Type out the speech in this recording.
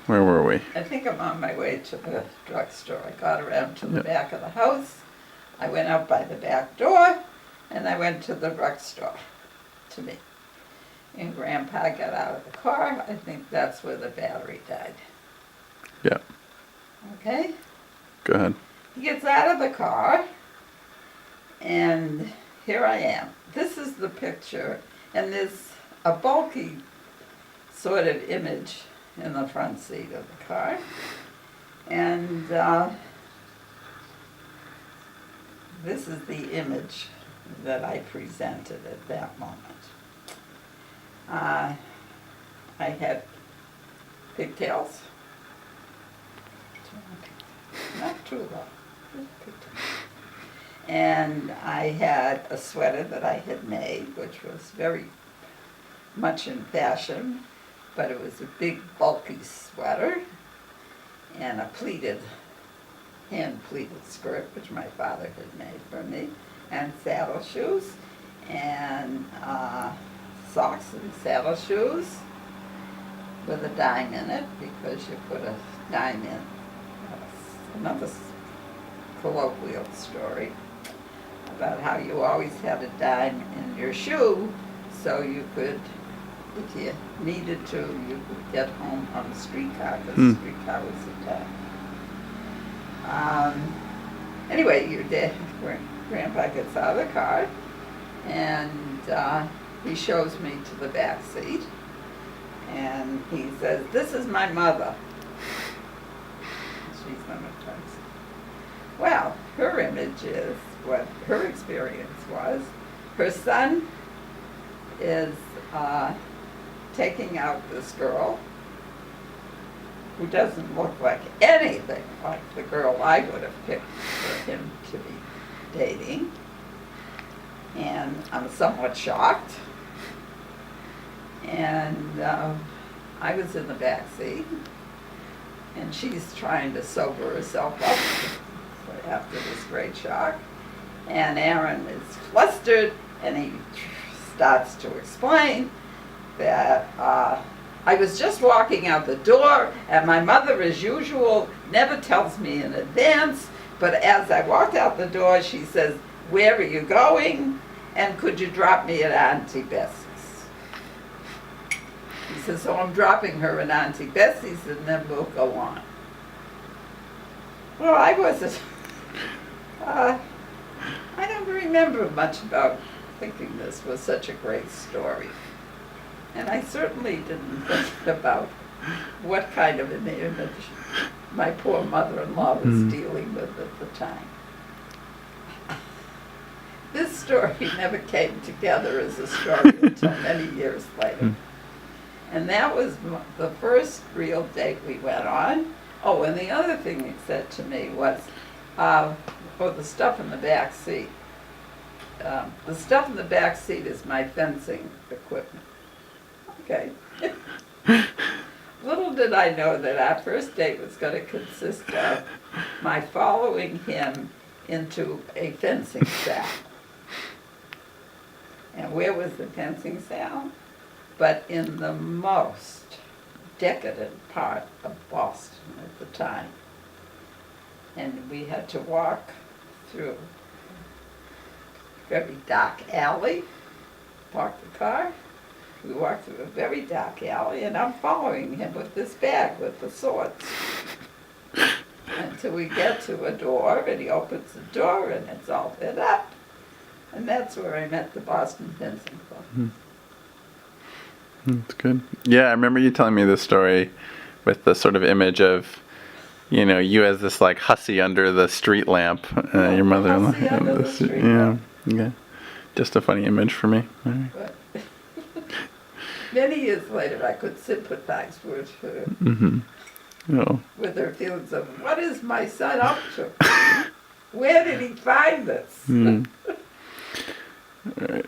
Where were we? I think I'm on my way to the drugstore. I got around to the back of the house. I went out by the back door, and I went to the drugstore to me. And Grandpa got out of the car. I think that's where the battery died. Yeah. Okay? Go ahead. He gets out of the car, and here I am. This is the picture, and there's a bulky sort of image in the front seat of the car. And this is the image that I presented at that moment. I had pigtails. Not too long. And I had a sweater that I had made, which was very much in fashion, but it was a big, bulky sweater, and a pleated, hand-pleated skirt, which my father had made for me, and saddle shoes, and socks and saddle shoes with a dime in it, because you put a dime in. Another colloquial story about how you always had a dime in your shoe, so you could, if you needed to, you could get home on a streetcar, because the streetcar was a dime. Anyway, your dad, Grandpa gets out of the car, and he shows me to the back seat, and he says, "This is my mother." She's one of times. Well, her image is what her experience was. Her son is taking out this girl who doesn't look like anything like the girl I would have picked for him to be dating. And I'm somewhat shocked. And I was in the back seat, and she's trying to sober herself up after this great shock. And Aaron is flustered, and he starts to explain that I was just walking out the door, and my mother, as usual, never tells me in advance, but as I walked out the door, she says, "Where are you going? And could you drop me at Auntie Bessie's?" He says, "So I'm dropping her at Auntie Bessie's, and then we'll go on." Well, I wasn't, I don't remember much about thinking this was such a great story. And I certainly didn't think about what kind of an image my poor mother-in-law was dealing with at the time. This story never came together as a story until many years later. And that was the first real date we went on. Oh, and the other thing he said to me was, the stuff in the back seat. The stuff in the back seat is my fencing equipment. Okay. Little did I know that our first date was going to consist of my following him into a fencing cell. And where was the fencing cell? But in the most decadent part of Boston at the time. And we had to walk through a very dark alley, park the car. We walked through a very dark alley, and I'm following him with this bag with the swords. Until we get to a door, and he opens the door, and it's all lit up. And that's where I met the Boston Fencing Club. That's good. Yeah, I remember you telling me this story with the sort of image of, you as this like hussy under the street lamp, your mother-in-law. Hussy under the street lamp. Yeah. Just a funny image for me. Right. But many years later, I could sympathize with her, with her feelings of, what is my son up to? Where did he find this? All right.